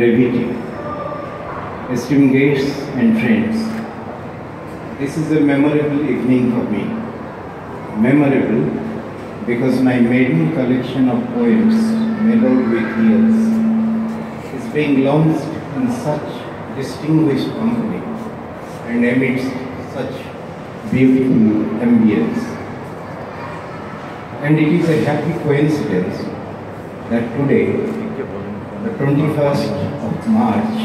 brevity. Esteemed guests and friends, this is a memorable evening for me. Memorable because my maiden collection of poems, mellowed with years, is being launched in such distinguished company and amidst such beautiful ambience. And it is a happy coincidence that today, the 21st of March,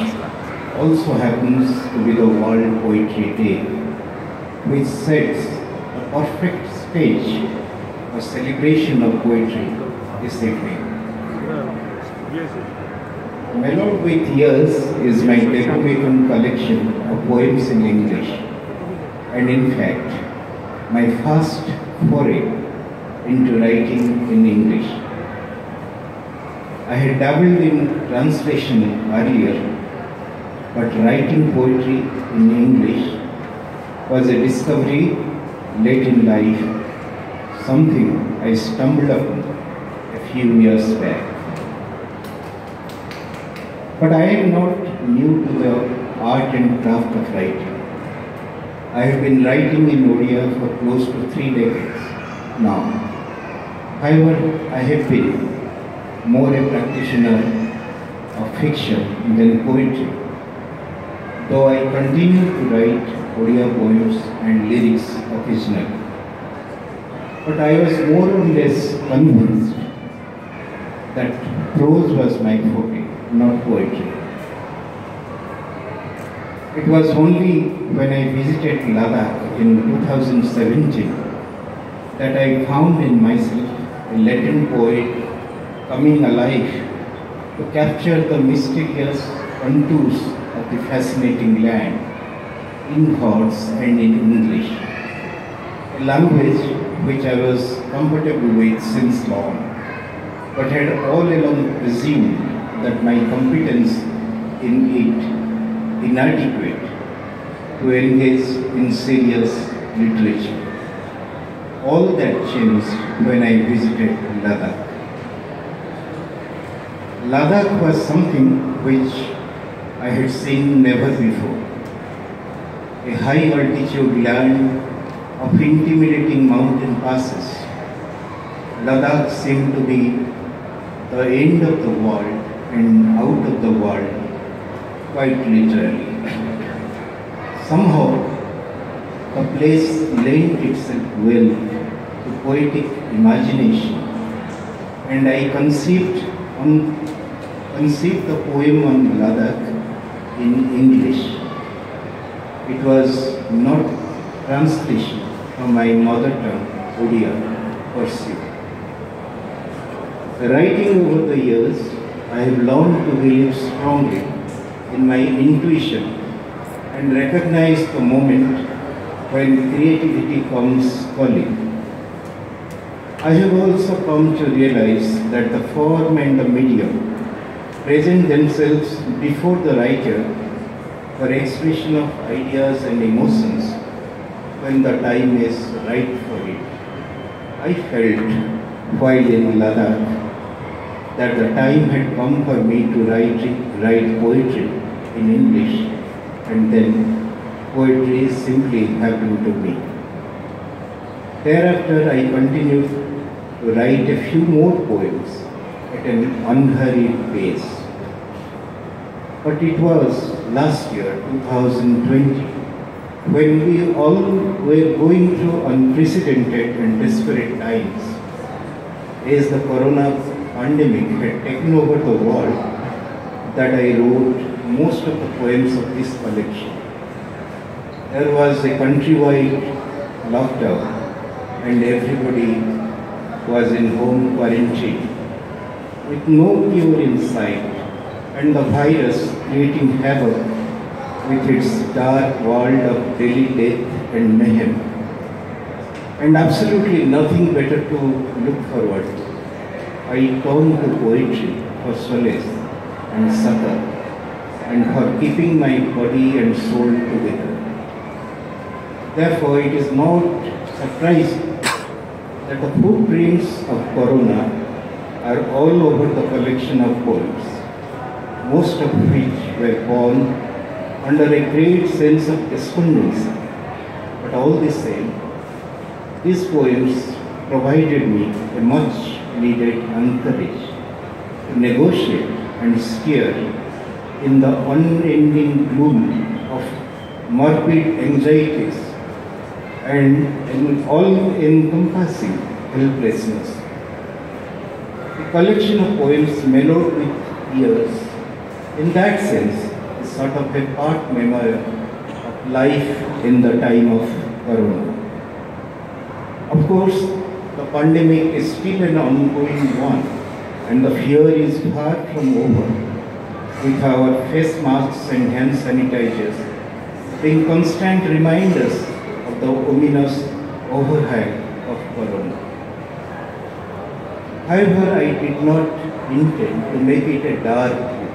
also happens to be the World Poetry Day, which sets a perfect stage for celebration of poetry this evening. Mellowed with Years is my debut collection of poems in English, and in fact, my first foray into writing in English. I had dabbled in translation earlier, but writing poetry in English was a discovery late in life, something I stumbled upon a few years back. But I am not new to the art and craft of writing. I have been writing in Odia for close to 3 decades now. However, I have been more a practitioner of fiction than poetry, though I continue to write Odia poems and lyrics occasionally. But I was more or less convinced that prose was my forte, not poetry. It was only when I visited Ladakh in 2017 that I found in myself a latent poet coming alive to capture the mysterious contours of the fascinating land in thoughts and in English, a language which I was comfortable with since long, but had all along presumed that my competence in it inadequate to engage in serious literature. All that changed when I visited Ladakh. Ladakh was something which I had seen never before. A high altitude land of intimidating mountain passes. Ladakh seemed to be the end of the world and out of the world, quite literally. Somehow, the place lent itself well to poetic imagination, and I conceived the poem on Ladakh in English. It was not translation from my mother tongue, Odia, per se. Writing over the years, I have learned to believe strongly in my intuition and recognize the moment when creativity comes calling. I have also come to realize that the form and the medium present themselves before the writer for expression of ideas and emotions when the time is right for it. I felt while in Ladakh that the time had come for me to write poetry in English, and then poetry simply happened to me. Thereafter, I continued to write a few more poems at an unhurried pace. But it was last year, 2020, when we all were going through unprecedented and desperate times, as the corona pandemic had taken over the world, that I wrote most of the poems of this collection. There was a countrywide lockdown and everybody was in home quarantine with no cure in sight, and the virus creating havoc with its dark world of daily death and mayhem, and absolutely nothing better to look forward to. I turned to poetry for solace and succor, and for keeping my body and soul together. Therefore, it is not surprising that the footprints of Corona are all over the collection of poems. most of which were born under a great sense of despondency. But all the same, these poems provided me a much needed encourage to negotiate and steer in the unending gloom of morbid anxieties and an all-encompassing helplessness. The collection of poems mellowed with years, in that sense, is sort of a part memoir of life in the time of Corona. Of course, the pandemic is still an ongoing one, and the fear is far from over, with our face masks and hand sanitizers being constant reminders of the ominous overhang of Corona. However, I did not intend to make it a dark book.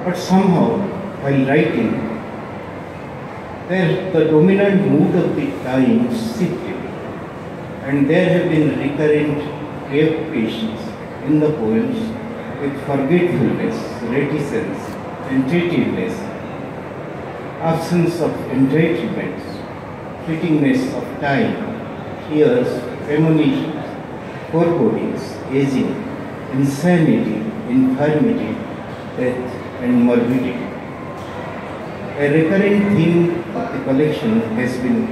But somehow, while writing, the dominant mood of the times shifted, and there have been recurrent preoccupations in the poems with forgetfulness, reticence, tentativeness, absence of entitlements, fleetingness of time, fears, premonitions, forebodings, aging, insanity, infirmity, death, and morbidity. A recurring theme of the collection has been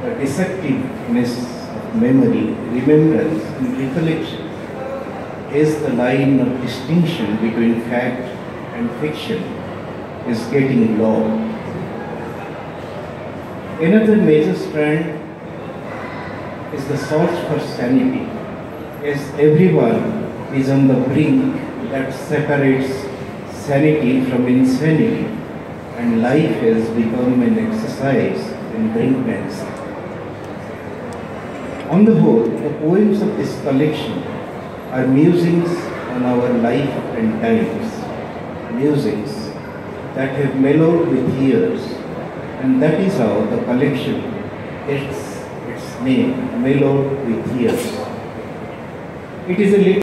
the deceptiveness of memory, remembrance, and recollection as the line of distinction between fact and fiction is getting low. Another major strand is the search for sanity, as everyone is on the brink that separates sanity from insanity, and life has become an exercise in brinkmanship. On the whole, the poems of this collection are musings on our life and times, musings that have mellowed with years, and that is how the collection gets its name, Mellowed with Years. It is a little